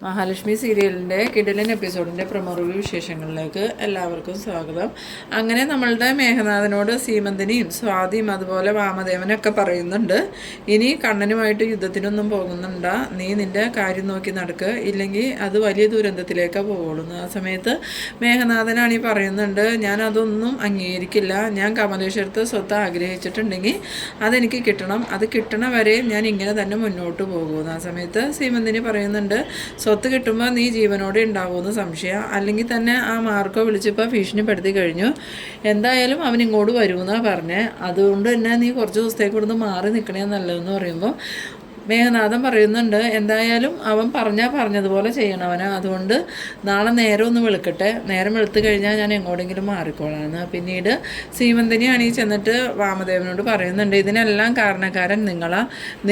മഹാലക്ഷ്മി സീരിയലിൻ്റെ കിടിലൻ എപ്പിസോഡിൻ്റെ promo review വിശേഷങ്ങളിലേക്ക് എല്ലാവർക്കും സ്വാഗതം. അങ്ങനെ നമ്മളുടെ മേഘനാഥനോട് സീമന്തിനിയും സ്വാതിയും അതുപോലെ വാമദേവനൊക്കെ പറയുന്നുണ്ട്, ഇനി കണ്ണനുമായിട്ട് യുദ്ധത്തിനൊന്നും പോകുന്നുണ്ട, നീ നിൻ്റെ കാര്യം നോക്കി നടക്കുക, ഇല്ലെങ്കിൽ അത് വലിയ ദുരന്തത്തിലേക്കാണ് പോകുള്ളൂ. ആ സമയത്ത് മേഘനാഥനാണ് ഈ പറയുന്നുണ്ട്, ഞാൻ അതൊന്നും അംഗീകരിക്കില്ല, ഞാൻ കമലേശ്വരത്ത് സ്വത്ത് ആഗ്രഹിച്ചിട്ടുണ്ടെങ്കിൽ അതെനിക്ക് കിട്ടണം, അത് കിട്ടണ വരെ ഞാൻ ഇങ്ങനെ തന്നെ മുന്നോട്ട് പോകുന്നു. ആ സമയത്ത് സീമന്തിനി പറയുന്നുണ്ട്, സ്വത്ത് കിട്ടുമ്പോൾ നീ ജീവനോടെ ഉണ്ടാവുമെന്ന് സംശയം, അല്ലെങ്കിൽ തന്നെ ആ മാർക്കോ വിളിച്ചിപ്പോൾ ഭീഷണിപ്പെടുത്തി കഴിഞ്ഞു, എന്തായാലും അവൻ ഇങ്ങോട്ട് വരുമെന്നാണ് പറഞ്ഞത്, അതുകൊണ്ട് തന്നെ നീ കുറച്ച് ദിവസത്തേക്ക് ഇവിടുന്ന് മാറി നിൽക്കണേ നല്ലതെന്ന് പറയുമ്പോൾ മേഘനാഥൻ പറയുന്നുണ്ട്, എന്തായാലും അവൻ പറഞ്ഞതുപോലെ ചെയ്യണവന്, അതുകൊണ്ട് നാളെ നേരം ഒന്ന് വെളുക്കട്ടെ, നേരം വെളുത്ത് കഴിഞ്ഞാൽ ഞാൻ എങ്ങോട്ടെങ്കിലും മാറിക്കോളാന്ന്. പിന്നീട് സീമന്തിനിയാണ് ഈ ചെന്നിട്ട് വാമദേവനോട് പറയുന്നുണ്ട്, ഇതിനെല്ലാം കാരണക്കാരൻ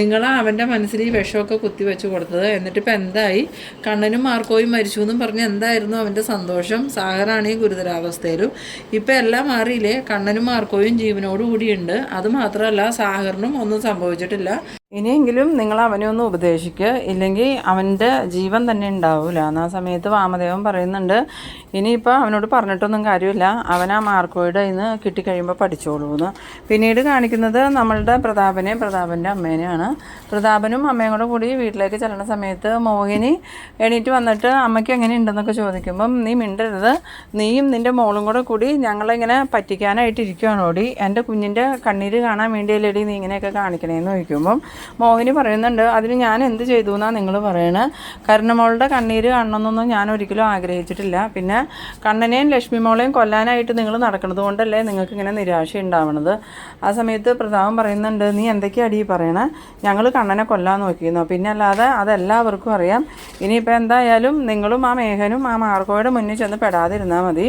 നിങ്ങളാ അവൻ്റെ മനസ്സിൽ ഈ വിഷമൊക്കെ കുത്തിവെച്ച് കൊടുത്തത്, എന്നിട്ടിപ്പോൾ എന്തായി, കണ്ണനും മാർക്കോയും മരിച്ചു എന്നും പറഞ്ഞ് എന്തായിരുന്നു അവൻ്റെ സന്തോഷം, സാഗറാണ് ഈ ഗുരുതരാവസ്ഥയിലും, ഇപ്പം എല്ലാം മാറിയില്ലേ, കണ്ണനും മാർക്കോയും ജീവനോടുകൂടിയുണ്ട്, അതുമാത്രമല്ല സാഗറിനും ഒന്നും സംഭവിച്ചിട്ടില്ല, ഇനിയെങ്കിലും നിങ്ങൾ അവനെ ഒന്ന് ഉപദേശിക്കുക, ഇല്ലെങ്കിൽ അവൻ്റെ ജീവൻ തന്നെ ഉണ്ടാവില്ല. ആ സമയത്ത് വാമദേവൻ പറയുന്നുണ്ട്, ഇനിയിപ്പോൾ അവനോട് പറഞ്ഞിട്ടൊന്നും കാര്യമില്ല, അവൻ ആ മാർക്കോയുടെ ഇന്ന് കിട്ടിക്കഴിയുമ്പോൾ പഠിച്ചോളൂ എന്ന്. പിന്നീട് കാണിക്കുന്നത് നമ്മളുടെ പ്രതാപൻ്റെ അമ്മേനെയാണ്. പ്രതാപനും അമ്മയും കൂടെ കൂടി വീട്ടിലേക്ക് ചെല്ലുന്ന സമയത്ത് മോഹിനി എണീറ്റ് വന്നിട്ട് അമ്മയ്ക്ക് എങ്ങനെ ഉണ്ടെന്നൊക്കെ ചോദിക്കുമ്പം, നീ മിണ്ടരുത്, നീയും നിൻ്റെ മോളും കൂടി ഞങ്ങളിങ്ങനെ പറ്റിക്കാനായിട്ടിരിക്കുകയാണോടി, എൻ്റെ കുഞ്ഞിൻ്റെ കണ്ണീര് കാണാൻ വേണ്ടിയല്ലേടി നീ ഇങ്ങനെയൊക്കെ കാണിക്കണേന്ന് ചോദിക്കുമ്പം മോഹിനി പറയുന്നുണ്ട്, അതിന് ഞാൻ എന്ത് ചെയ്തു എന്നാണ് നിങ്ങൾ പറയണത്, കരുണമോളുടെ കണ്ണീര് കാണണമെന്നൊന്നും ഞാൻ ഒരിക്കലും ആഗ്രഹിച്ചിട്ടില്ല, പിന്നെ കണ്ണനെയും ലക്ഷ്മി മോളെയും കൊല്ലാനായിട്ട് നിങ്ങൾ നടക്കുന്നത് കൊണ്ടല്ലേ നിങ്ങൾക്ക് ഇങ്ങനെ നിരാശ ഉണ്ടാവണത്. ആ സമയത്ത് പ്രതാപൻ പറയുന്നുണ്ട്, നീ എന്തൊക്കെയാണ് ഈ പറയണേ, ഞങ്ങൾ കണ്ണനെ കൊല്ലാൻ നോക്കിയിരുന്നോ, പിന്നെ അല്ലാതെ അതെല്ലാവർക്കും അറിയാം, ഇനിയിപ്പോൾ എന്തായാലും നിങ്ങളും ആ മേഘനും ആ മാർക്കോയുടെ മുന്നിൽ ചെന്ന് പെടാതിരുന്നാൽ മതി,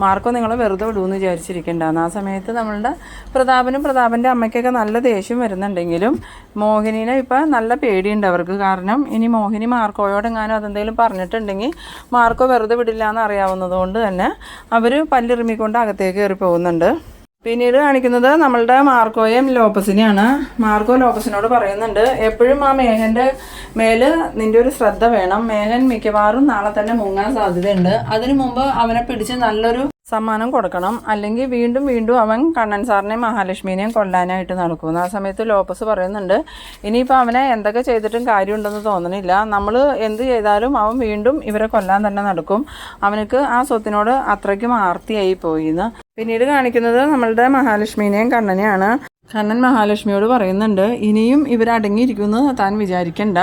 മാർക്കോ നിങ്ങളെ വെറുതെ വിടുമെന്ന് വിചാരിച്ചിരിക്കേണ്ടെന്ന്. ആ സമയത്ത് നമ്മളുടെ പ്രതാപൻ്റെ അമ്മയ്ക്കൊക്കെ നല്ല ദേഷ്യം വരുന്നുണ്ടെങ്കിലും മോഹിനിനെ ഇപ്പം നല്ല പേടിയുണ്ട് അവർക്ക്, കാരണം ഇനി മോഹിനി മാർക്കോയോടെങ്ങാനും അതെന്തെങ്കിലും പറഞ്ഞിട്ടുണ്ടെങ്കിൽ മാർക്കോ വെറുതെ വിടില്ല എന്ന് അറിയാവുന്നത് കൊണ്ട് തന്നെ അവർ പല്ലിറുമിക്കൊണ്ട് അകത്തേക്ക് കയറി പോകുന്നുണ്ട്. പിന്നീട് കാണിക്കുന്നത് നമ്മളുടെ മാർക്കോയും ലോപ്പസിനെയാണ്. മാർക്കോ ലോപ്പസിനോട് പറയുന്നുണ്ട്, എപ്പോഴും ആ മേഘൻ്റെ മേൽ നിൻ്റെ ഒരു ശ്രദ്ധ വേണം, മേഘൻ മിക്കവാറും നാളെ തന്നെ മുങ്ങാൻ സാധ്യതയുണ്ട്, അതിനു മുമ്പ് അവനെ പിടിച്ച് നല്ലൊരു സമ്മാനം കൊടുക്കണം, അല്ലെങ്കിൽ വീണ്ടും അവൻ കണ്ണൻ സാറിനെയും മഹാലക്ഷ്മിനെയും കൊല്ലാനായിട്ട് നടക്കും. ആ സമയത്ത് ലോപ്പസ് പറയുന്നുണ്ട്, ഇനിയിപ്പോൾ അവനെ എന്തൊക്കെ ചെയ്തിട്ടും കാര്യമുണ്ടെന്ന് തോന്നണില്ല, നമ്മൾ എന്ത് ചെയ്താലും അവൻ വീണ്ടും ഇവരെ കൊല്ലാൻ തന്നെ നടക്കും, അവനക്ക് ആ സ്വത്തിനോട് അത്രയ്ക്കും ആർത്തിയായി പോയിന്ന്. പിന്നീട് കാണിക്കുന്നത് നമ്മളുടെ മഹാലക്ഷ്മിനെയും കണ്ണനെയാണ്. കണ്ണൻ മഹാലക്ഷ്മിയോട് പറയുന്നുണ്ട്, ഇനിയും ഇവരടങ്ങിയിരിക്കുമെന്ന് താൻ വിചാരിക്കണ്ട,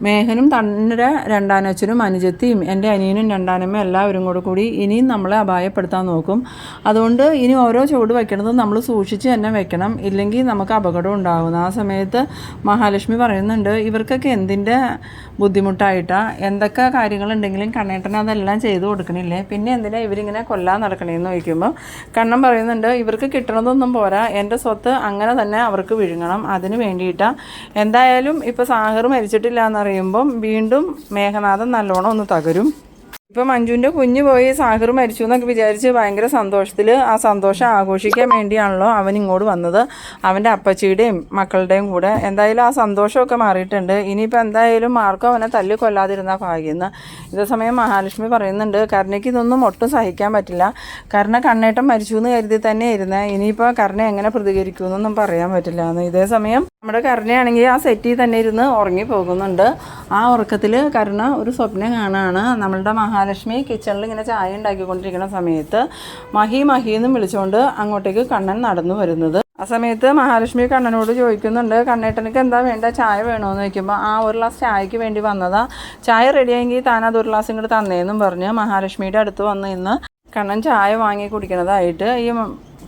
മേഘനും തൻ്റെ രണ്ടാനച്ഛനും അനുജത്തിയും എൻ്റെ അനിയനും രണ്ടാനമ്മയും എല്ലാവരും കൂടി ഇനിയും നമ്മളെ അപായപ്പെടുത്താൻ നോക്കും, അതുകൊണ്ട് ഇനി ഓരോ ചുവട് വയ്ക്കണത് നമ്മൾ സൂക്ഷിച്ച് തന്നെ വെക്കണം, ഇല്ലെങ്കിൽ നമുക്ക് അപകടം ഉണ്ടാകും. ആ സമയത്ത് മഹാലക്ഷ്മി പറയുന്നുണ്ട്, ഇവർക്കൊക്കെ എന്തിൻ്റെ ബുദ്ധിമുട്ടായിട്ടാണ്, എന്തൊക്കെ കാര്യങ്ങളുണ്ടെങ്കിലും കണ്ണേട്ടൻ അതെല്ലാം ചെയ്തു കൊടുക്കണില്ലേ, പിന്നെ എന്തിനാണ് ഇവരിങ്ങനെ കൊല്ലാൻ നടക്കണേന്ന് ചോദിക്കുമ്പോൾ കണ്ണൻ പറയുന്നുണ്ട്, ഇവർക്ക് കിട്ടണതൊന്നും പോരാ, എൻ്റെ സ്വത്ത് അങ്ങനെ തന്നെ അവർക്ക് വിഴുങ്ങണം, അതിന് വേണ്ടിയിട്ടാണ്, എന്തായാലും ഇപ്പോൾ സാഗർ മരിച്ചിട്ടില്ല എന്നറിയുമ്പം വീണ്ടും മേഘനാഥൻ നല്ലോണം ഒന്ന് തകരും. ഇപ്പം മഞ്ജുവിൻ്റെ കുഞ്ഞ് പോയി സാഗർ മരിച്ചു എന്നൊക്കെ വിചാരിച്ച് ഭയങ്കര സന്തോഷത്തിൽ ആ സന്തോഷം ആഘോഷിക്കാൻ വേണ്ടിയാണല്ലോ അവൻ ഇങ്ങോട്ട് വന്നത്, അവൻ്റെ അപ്പച്ചിയുടെയും മക്കളുടെയും കൂടെ. എന്തായാലും ആ സന്തോഷമൊക്കെ മാറിയിട്ടുണ്ട്, ഇനിയിപ്പോൾ എന്തായാലും മാർക്കോ അവനെ തല്ലി കൊല്ലാതിരുന്നാൽ ഭാഗ്യെന്ന്. ഇതേസമയം മഹാലക്ഷ്മി പറയുന്നുണ്ട്, കരുണയ്ക്ക് ഇതൊന്നും ഒട്ടും സഹിക്കാൻ പറ്റില്ല, കരുണ കണ്ണേട്ടം മരിച്ചു എന്ന് കരുതി തന്നെ ഇരുന്നേ, ഇനിയിപ്പോൾ കരുണ എങ്ങനെ പ്രതികരിക്കുമെന്നൊന്നും പറയാൻ പറ്റില്ല എന്ന്. ഇതേസമയം നമ്മുടെ കരുണയാണെങ്കിൽ ആ സെറ്റിൽ തന്നെ ഇരുന്ന് ഉറങ്ങി പോകുന്നുണ്ട്. ആ ഉറക്കത്തിൽ കരുണ ഒരു സ്വപ്നം കാണുകയാണ്, നമ്മളുടെ മഹാലക്ഷ്മി കിച്ചണിൽ ഇങ്ങനെ ചായ ഉണ്ടാക്കിക്കൊണ്ടിരിക്കുന്ന സമയത്ത് മഹി വിളിച്ചുകൊണ്ട് അങ്ങോട്ടേക്ക് കണ്ണൻ നടന്നു വരുന്നത്. ആ സമയത്ത് മഹാലക്ഷ്മി കണ്ണനോട് ചോദിക്കുന്നുണ്ട്, കണ്ണേട്ടനക്ക് എന്താ വേണ്ട, ചായ വേണമെന്ന് ചോദിക്കുമ്പോൾ ആ ഒരു ഗ്ലാസ് ചായക്ക് വേണ്ടി വന്നതാ, ചായ റെഡിയായെങ്കിൽ താൻ അത് ഒരു ഗ്ലാസ് ഇങ്ങോട്ട് തന്നേന്നും പറഞ്ഞ് മഹാലക്ഷ്മിയുടെ അടുത്ത് വന്ന് ഇന്ന് കണ്ണൻ ചായ വാങ്ങി കുടിക്കണതായിട്ട് ഈ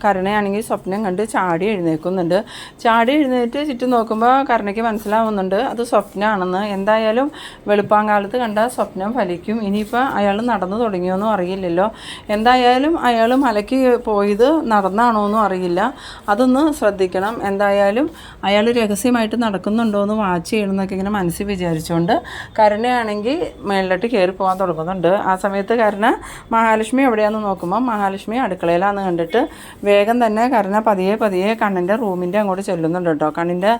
കരുണയാണെങ്കിൽ സ്വപ്നം കണ്ട് ചാടി എഴുന്നേൽക്കുന്നുണ്ട്. ചാടി എഴുന്നേറ്റ് ചുറ്റും നോക്കുമ്പോൾ കരുണയ്ക്ക് മനസ്സിലാവുന്നുണ്ട് അത് സ്വപ്നമാണെന്ന്. എന്തായാലും വെളുപ്പാങ്കാലത്ത് കണ്ട സ്വപ്നം ഫലിക്കും, ഇനിയിപ്പോൾ അയാൾ നടന്നു തുടങ്ങിയോന്നും അറിയില്ലല്ലോ, എന്തായാലും അയാൾ മലയ്ക്ക് പോയത് നടന്നാണോന്നും അറിയില്ല, അതൊന്ന് ശ്രദ്ധിക്കണം, എന്തായാലും അയാൾ രഹസ്യമായിട്ട് നടക്കുന്നുണ്ടോ എന്ന് വാച്ച് ചെയ്യണമെന്നൊക്കെ ഇങ്ങനെ മനസ്സിൽ വിചാരിച്ചുകൊണ്ട് കരുണയാണെങ്കിൽ മേളിലോട്ട് കയറി പോകാൻ തുടങ്ങുന്നുണ്ട്. ആ സമയത്ത് കരുണ മഹാലക്ഷ്മി എവിടെയാണെന്ന് നോക്കുമ്പോൾ മഹാലക്ഷ്മി അടുക്കളയിലാണെന്ന് കണ്ടിട്ട് വേഗം തന്നെ കരുണ പതിയെ പതിയെ കണ്ണൻ്റെ റൂമിൻ്റെ അങ്ങോട്ട് ചെല്ലുന്നുണ്ട് കേട്ടോ. കണ്ണിൻ്റെ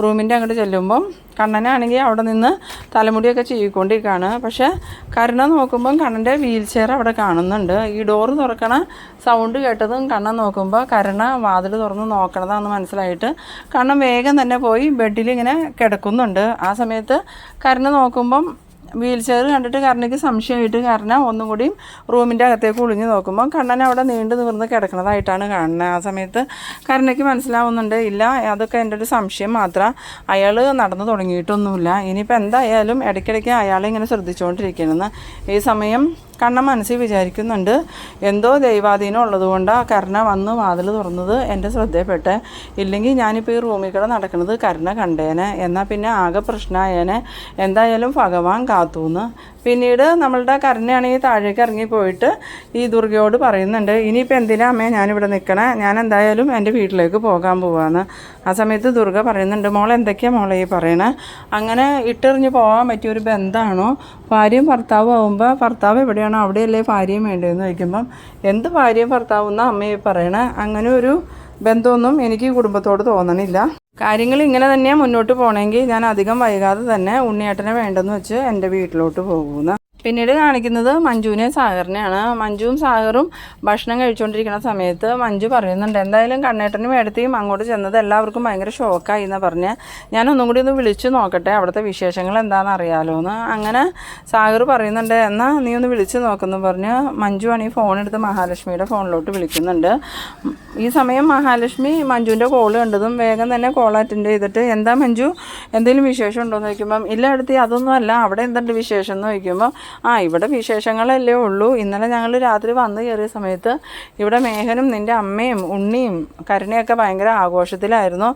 റൂമിൻ്റെ അങ്ങോട്ട് ചെല്ലുമ്പം കണ്ണനാണെങ്കിൽ അവിടെ നിന്ന് തലമുടിയൊക്കെ ചീവിക്കൊണ്ടിരിക്കുകയാണ്. പക്ഷേ കരുണ നോക്കുമ്പം കണ്ണൻ്റെ വീൽ ചെയർ അവിടെ കാണുന്നുണ്ട്. ഈ ഡോറ് തുറക്കണ സൗണ്ട് കേട്ടതും കണ്ണൻ നോക്കുമ്പോൾ കരുണ വാതിൽ തുറന്ന് നോക്കണതാണെന്ന് മനസ്സിലായിട്ട് കണ്ണൻ വേഗം തന്നെ പോയി ബെഡിൽ ഇങ്ങനെ കിടക്കുന്നുണ്ട്. ആ സമയത്ത് കരുണ നോക്കുമ്പം വീൽ ചെയർ കണ്ടിട്ട് കരുണയ്ക്ക് സംശയമായിട്ട് കരുണ ഒന്നും കൂടിയും റൂമിൻ്റെ അകത്തേക്ക് ഒളിഞ്ഞ് നോക്കുമ്പോൾ കണ്ണൻ അവിടെ നീണ്ടു നിവർന്ന് കിടക്കുന്നതായിട്ടാണ് കാണുന്നത്. ആ സമയത്ത് കരുണയ്ക്ക് മനസ്സിലാവുന്നുണ്ട്, ഇല്ല അതൊക്കെ എൻ്റെ ഒരു സംശയം മാത്രം, അയാൾ നടന്നു തുടങ്ങിയിട്ടൊന്നുമില്ല, ഇനിയിപ്പോൾ എന്തായാലും ഇടയ്ക്കിടയ്ക്ക് അയാളെ ഇങ്ങനെ ശ്രദ്ധിച്ചുകൊണ്ടിരിക്കണമെന്ന്. ഈ സമയം കണ്ണൻ മനസ്സിൽ വിചാരിക്കുന്നുണ്ട്, എന്തോ ദൈവാധീനം ഉള്ളതുകൊണ്ടാണ് കരുണ വന്ന് വാതിൽ തുറന്നത് എൻ്റെ ശ്രദ്ധയിൽപ്പെട്ടെ, ഇല്ലെങ്കിൽ ഞാനിപ്പോൾ ഈ റൂമിൽ കൂടെ നടക്കുന്നത് കരുണ കണ്ടേനെ, എന്നാൽ പിന്നെ ആകെ പ്രശ്നമായേനെ, എന്തായാലും ഭഗവാൻ കാത്തൂന്ന്. പിന്നീട് നമ്മളുടെ കരുണയാണെങ്കിൽ താഴേക്ക് ഇറങ്ങിപ്പോയിട്ട് ഈ ദുർഗയോട് പറയുന്നുണ്ട്, ഇനിയിപ്പോൾ എന്തിനാ അമ്മേ ഞാനിവിടെ നിൽക്കണേ, ഞാൻ എന്തായാലും എൻ്റെ വീട്ടിലേക്ക് പോകാൻ പോവാന്ന്. ആ സമയത്ത് ദുർഗ പറയുന്നുണ്ട്, മോൾ എന്തൊക്കെയാണ് മോളെ ഈ പറയണേ, അങ്ങനെ ഇട്ടെറിഞ്ഞ് പോകാൻ പറ്റിയൊരു ബന്ധമാണോ? ഭാര്യയും ഭർത്താവും ആകുമ്പോൾ ഭർത്താവ് എവിടെയാണോ അവിടെയല്ലേ ഭാര്യയും വേണ്ടതെന്ന് ചോദിക്കുമ്പം എന്ത് ഭാര്യയും ഭർത്താവും എന്നാണ് അമ്മയെ പറയണേ, അങ്ങനെ ഒരു ബന്ധമൊന്നും എനിക്ക് കുടുംബത്തോട് തോന്നണില്ല. കാര്യങ്ങൾ ഇങ്ങനെ തന്നെയാണ് മുന്നോട്ട് പോകണമെങ്കിൽ ഞാൻ അധികം വൈകാതെ തന്നെ ഉണ്ണിയേട്ടനെ വേണ്ടെന്ന് വെച്ച് എൻ്റെ വീട്ടിലോട്ട് പോകുന്നു. പിന്നീട് കാണിക്കുന്നത് മഞ്ജുവിനെ സാഗറിനെയാണ്. മഞ്ജുവും സാഗറും ഭക്ഷണം കഴിച്ചുകൊണ്ടിരിക്കുന്ന സമയത്ത് മഞ്ജു പറയുന്നുണ്ട്, എന്തായാലും കണ്ണേട്ടനും എടുത്തിയും അങ്ങോട്ട് ചെന്നത് എല്ലാവർക്കും ഭയങ്കര ഷോക്കായി എന്ന് പറഞ്ഞ് ഞാനൊന്നും കൂടി ഒന്ന് വിളിച്ചു നോക്കട്ടെ, അവിടുത്തെ വിശേഷങ്ങൾ എന്താണെന്ന് അറിയാലോ എന്ന്. അങ്ങനെ സാഗർ പറയുന്നുണ്ട്, എന്നാൽ നീ ഒന്ന് വിളിച്ച് നോക്കുമെന്ന് പറഞ്ഞ് മഞ്ജു ആണെങ്കിൽ ഫോൺ എടുത്ത് മഹാലക്ഷ്മിയുടെ ഫോണിലോട്ട് വിളിക്കുന്നുണ്ട്. ഈ സമയം മഹാലക്ഷ്മി മഞ്ജുവിൻ്റെ കോൾ കണ്ടതും വേഗം തന്നെ കോൾ അറ്റൻഡ് ചെയ്തിട്ട്, എന്താ മഞ്ജു എന്തെങ്കിലും വിശേഷം ഉണ്ടോ എന്ന് ചോദിക്കുമ്പം, ഇല്ല എടുത്തി അതൊന്നും അല്ല, അവിടെ എന്തുണ്ട് വിശേഷം എന്ന് ചോദിക്കുമ്പോൾ, ഇവിടെ വിശേഷങ്ങളല്ലേ ഉള്ളൂ, ഇന്നലെ ഞങ്ങൾ രാത്രി വന്നു കയറിയ സമയത്ത് ഇവിടെ മേഘനും നിൻ്റെ അമ്മയും ഉണ്ണിയും കരുണയൊക്കെ ഭയങ്കര ആഘോഷത്തിലായിരുന്നു,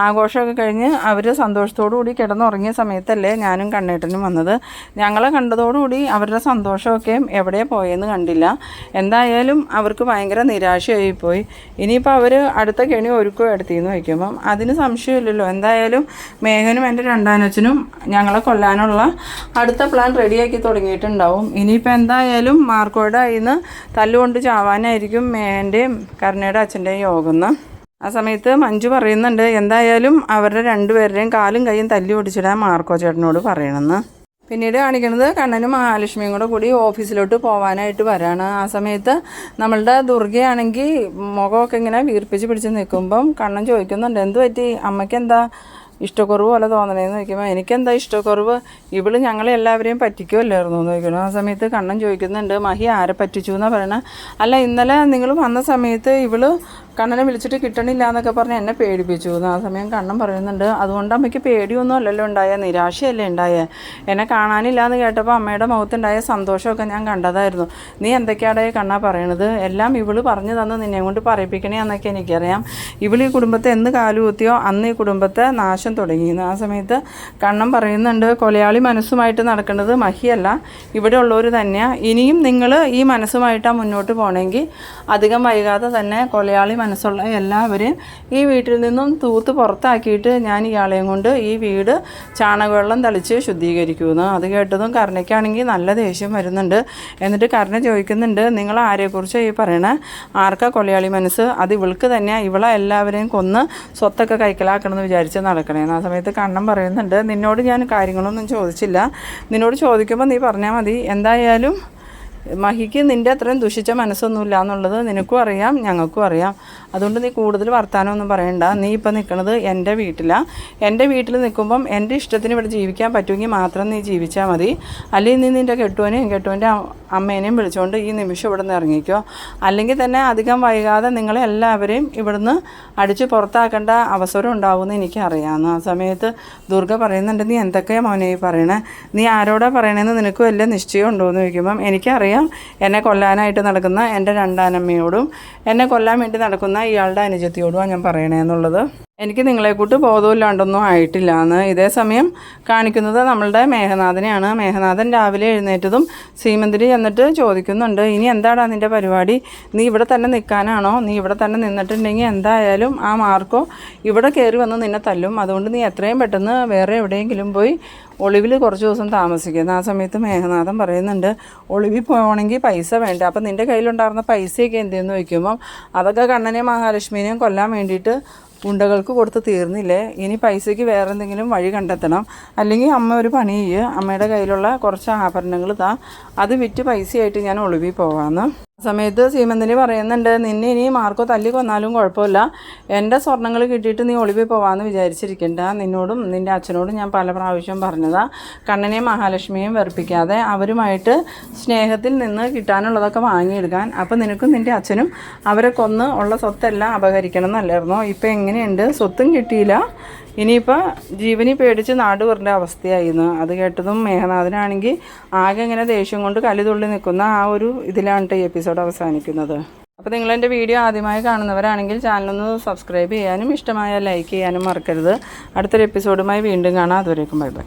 ആഘോഷമൊക്കെ കഴിഞ്ഞ് അവർ സന്തോഷത്തോടു കൂടി കിടന്നുറങ്ങിയ സമയത്തല്ലേ ഞാനും കണ്ണേട്ടനും വന്നത്, ഞങ്ങളെ കണ്ടതോടുകൂടി അവരുടെ സന്തോഷമൊക്കെ എവിടെ പോയെന്ന് കണ്ടില്ല, എന്തായാലും അവർക്ക് ഭയങ്കര നിരാശയായിപ്പോയി, ഇനിയിപ്പോൾ അവർ അടുത്ത കെണി ഒരുക്കോ എടുത്തിന്ന് വയ്ക്കുമ്പം അതിന് സംശയമില്ലല്ലോ, എന്തായാലും മേഘനും എൻ്റെ രണ്ടാനച്ഛനും ഞങ്ങളെ കൊല്ലാനുള്ള അടുത്ത പ്ലാൻ റെഡിയാക്കി തുടങ്ങിയിട്ടുണ്ട് ഉണ്ടാവും, ഇനിയിപ്പോൾ എന്തായാലും മാർക്കോയുടെ കയ്യിൽ നിന്ന് തല്ലുകൊണ്ട് ചാവാനായിരിക്കും മേൻ്റെയും കരുണയുടെ അച്ഛൻ്റെയും യോഗമെന്ന്. ആ സമയത്ത് മഞ്ജു പറയുന്നുണ്ട്, എന്തായാലും അവരുടെ രണ്ടുപേരുടെയും കാലും കൈയും തല്ലി ഒടിച്ചിടാൻ മാർക്കോ ചേട്ടനോട് പറയണമെന്ന്. പിന്നീട് കാണിക്കുന്നത് കണ്ണനും മഹാലക്ഷ്മിയും കൂടി ഓഫീസിലോട്ട് പോകാനായിട്ട് വരാണ്. ആ സമയത്ത് നമ്മളുടെ ദുർഗയാണെങ്കിൽ മുഖമൊക്കെ ഇങ്ങനെ വീർപ്പിച്ച് പിടിച്ച് നിൽക്കുമ്പം കണ്ണൻ ചോദിക്കുന്നുണ്ട്, എന്ത് പറ്റി അമ്മയ്ക്ക് എന്താ ഇഷ്ടക്കുറവ് പോലെ തോന്നണേന്ന് ചോദിക്കുമ്പോൾ, എനിക്കെന്താ ഇഷ്ടക്കുറവ്, ഇവള് ഞങ്ങളെല്ലാവരെയും പറ്റിക്കുമല്ലായിരുന്നു എന്ന് ചോദിക്കണം. ആ സമയത്ത് കണ്ണൻ ചോദിക്കുന്നുണ്ട്, മഹി ആരെ പറ്റിച്ചു എന്നാണ് പറയണത്, അല്ല ഇന്നലെ നിങ്ങൾ വന്ന സമയത്ത് ഇവള് കണ്ണനെ വിളിച്ചിട്ട് കിട്ടണില്ല എന്നൊക്കെ പറഞ്ഞ് എന്നെ പേടിപ്പിച്ചു എന്ന്. ആ സമയം കണ്ണൻ പറയുന്നുണ്ട്, അതുകൊണ്ട് അമ്മയ്ക്ക് പേടിയൊന്നും അല്ലല്ലോ ഉണ്ടായ, നിരാശയല്ലേ ഉണ്ടായേ, എന്നെ കാണാനില്ല എന്ന് കേട്ടപ്പോൾ അമ്മയുടെ മുഖത്തുണ്ടായ സന്തോഷമൊക്കെ ഞാൻ കണ്ടതായിരുന്നു, നീ എന്തൊക്കെയാടേ കണ്ണാ പറയണത്, എല്ലാം ഇവള് പറഞ്ഞു തന്ന് നിന്നെ കൊണ്ട് പറയിപ്പിക്കണേ എന്നൊക്കെ എനിക്കറിയാം, ഇവള് ഈ കുടുംബത്തെ എന്ന് കാലുകുത്തിയോ അന്ന് ഈ കുടുംബത്തെ നാശം തുടങ്ങിയെന്ന്. ആ സമയത്ത് കണ്ണൻ പറയുന്നുണ്ട്, കൊലയാളി മനസ്സുമായിട്ട് നടക്കുന്നത് മഹിയല്ല ഇവിടെ ഉള്ളവർ തന്നെയാണ്, ഇനിയും നിങ്ങൾ ഈ മനസ്സുമായിട്ടാണ് മുന്നോട്ട് പോകണമെങ്കിൽ അധികം വൈകാതെ തന്നെ കൊലയാളി മനസ്സുള്ള എല്ലാവരെയും ഈ വീട്ടിൽ നിന്നും തൂത്ത് പുറത്താക്കിയിട്ട് ഞാൻ ഇയാളെയും കൊണ്ട് ഈ വീട് ചാണകവെള്ളം തളിച്ച് ശുദ്ധീകരിക്കുമെന്ന്. അത് കേട്ടതും കരുണയ്ക്കാണെങ്കിൽ നല്ല ദേഷ്യം വരുന്നുണ്ട്. എന്നിട്ട് കരുണ ചോദിക്കുന്നുണ്ട്, നിങ്ങൾ ആരെക്കുറിച്ചാണ് ഈ പറയണേ, ആർക്കാ കൊലയാളി മനസ്സ്, അത് ഇവൾക്ക് തന്നെയാണ്, ഇവളെ എല്ലാവരെയും കൊന്ന് സ്വത്തൊക്കെ കൈക്കലാക്കണമെന്ന് വിചാരിച്ച് നടക്കണേന്ന്. ആ സമയത്ത് കണ്ണൻ പറയുന്നുണ്ട്, നിന്നോട് ഞാൻ കാര്യങ്ങളൊന്നും ചോദിച്ചില്ല, നിന്നോട് ചോദിക്കുമ്പോൾ നീ പറഞ്ഞാൽ മതി, എന്തായാലും മഹിക്ക് നിൻ്റെ അത്രയും ദുഷിച്ച മനസ്സൊന്നുമില്ല എന്നുള്ളത് നിനക്കും അറിയാം ഞങ്ങൾക്കും അറിയാം, അതുകൊണ്ട് നീ കൂടുതൽ വർത്താനമൊന്നും പറയണ്ട, നീ ഇപ്പം നിൽക്കുന്നത് എൻ്റെ വീട്ടിലാണ്, എൻ്റെ വീട്ടിൽ നിൽക്കുമ്പം എൻ്റെ ഇഷ്ടത്തിന് ഇവിടെ ജീവിക്കാൻ പറ്റുമെങ്കിൽ മാത്രം നീ ജീവിച്ചാൽ മതി, അല്ലെങ്കിൽ നീ നിൻ്റെ കെട്ടുവൻ്റെ അമ്മേനെയും വിളിച്ചുകൊണ്ട് ഈ നിമിഷം ഇവിടെ നിന്ന് ഇറങ്ങിക്കോ, അല്ലെങ്കിൽ തന്നെ അധികം വൈകാതെ നിങ്ങളെ എല്ലാവരെയും ഇവിടുന്ന് അടിച്ച് പുറത്താക്കേണ്ട അവസരം ഉണ്ടാവുമെന്ന് എനിക്കറിയാമെന്ന്. ആ സമയത്ത് ദുർഗ പറയുന്നുണ്ട്, നീ എന്തൊക്കെയാണ് മോനെ ഈ പറയണേ, നീ ആരോടാ പറയണേന്ന് നിനക്ക് വലിയ നിശ്ചയം ഉണ്ടോ എന്ന് ചോദിക്കുമ്പം, എനിക്കറിയാം എന്നെ കൊല്ലാനായിട്ട് നടക്കുന്ന എൻ്റെ രണ്ടാനമ്മയോടും എന്നെ കൊല്ലാൻ വേണ്ടി നടക്കുന്ന ഇയാളുടെ അനുജത്തിയോടുമാണ് ഞാൻ പറയണേ എന്നുള്ളത്. എനിക്ക് നിങ്ങളെക്കൂട്ട് ബോധമില്ലാണ്ടൊന്നും ആയിട്ടില്ല എന്ന്. ഇതേ സമയം കാണിക്കുന്നത് നമ്മളുടെ മേഘനാഥനെയാണ്. മേഘനാഥൻ രാവിലെ എഴുന്നേറ്റതും സീമന്തിരി ചെന്നിട്ട് ചോദിക്കുന്നുണ്ട്, ഇനി എന്താടാ നിൻ്റെ പരിപാടി? നീ ഇവിടെ തന്നെ നിൽക്കാനാണോ? നീ ഇവിടെ തന്നെ നിന്നിട്ടുണ്ടെങ്കിൽ എന്തായാലും ആ മാർക്കോ ഇവിടെ കയറി വന്ന് നിന്നെ തല്ലും. അതുകൊണ്ട് നീ എത്രയും പെട്ടെന്ന് വേറെ എവിടെയെങ്കിലും പോയി ഒളിവിൽ കുറച്ച് ദിവസം താമസിക്കുന്നത്. ആ സമയത്ത് മേഘനാഥൻ പറയുന്നുണ്ട്, ഒളിവിൽ പോകണമെങ്കിൽ പൈസ വേണ്ട. അപ്പം നിൻ്റെ കയ്യിലുണ്ടായിരുന്ന പൈസയൊക്കെ എന്തെന്ന് ചോദിക്കുമ്പം അതൊക്കെ കണ്ണനെയും മഹാലക്ഷ്മിനെയും കൊല്ലാൻ വേണ്ടിയിട്ട് ഗുണ്ടകൾക്ക് കൊടുത്ത് തീർന്നില്ലേ, ഇനി പൈസയ്ക്ക് വേറെ എന്തെങ്കിലും വഴി കണ്ടെത്തണം. അല്ലെങ്കിൽ അമ്മ ഒരു പണി ചെയ്യുക, അമ്മയുടെ കയ്യിലുള്ള കുറച്ച് ആഭരണങ്ങൾ അത് വിറ്റ് പൈസയായിട്ട് ഞാൻ ഒളിവിൽ പോകാമെന്ന്. ആ സമയത്ത് സീമന്തിനി പറയുന്നുണ്ട്, നിന്നെ ഇനി മാർക്കോ തല്ലി കൊന്നാലും കുഴപ്പമില്ല, എൻ്റെ സ്വർണ്ണങ്ങൾ കിട്ടിയിട്ട് നീ ഒളിവിൽ പോകാമെന്ന് വിചാരിച്ചിരിക്കണ്ട. നിന്നോടും നിൻ്റെ അച്ഛനോടും ഞാൻ പല പ്രാവശ്യം പറഞ്ഞതാണ്, കണ്ണനെയും മഹാലക്ഷ്മിയെയും വെറുപ്പിക്കാതെ അവരുമായിട്ട് സ്നേഹത്തിൽ നിന്ന് കിട്ടാനുള്ളതൊക്കെ വാങ്ങിയെടുക്കാൻ. അപ്പം നിനക്കും നിൻ്റെ അച്ഛനും അവരെ കൊന്ന് ഉള്ള സ്വത്തെല്ലാം അപഹരിക്കണം എന്നല്ലായിരുന്നോ? ഇപ്പം എങ്ങനെയുണ്ട്? സ്വത്തും കിട്ടിയില്ല, ഇനിയിപ്പോൾ ജീവനി പേടിച്ച് നാട് വരേണ്ട അവസ്ഥയായിരുന്നു. അത് കേട്ടതും മേഘനാഥനാണെങ്കിൽ ആകെ ഇങ്ങനെ ദേഷ്യം കൊണ്ട് കലിതുള്ളി നിൽക്കുന്ന ആ ഒരു ഇതിലാണ് ഈ എപ്പിസോഡ് അവസാനിക്കുന്നത്. അപ്പോൾ നിങ്ങളെൻ്റെ വീഡിയോ ആദ്യമായി കാണുന്നവരാണെങ്കിൽ ചാനലൊന്ന് സബ്സ്ക്രൈബ് ചെയ്യാനും ഇഷ്ടമായ ലൈക്ക് ചെയ്യാനും മറക്കരുത്. അടുത്തൊരു എപ്പിസോഡുമായി വീണ്ടും കാണാം. അതുവരേക്കും ബൈ ബൈ.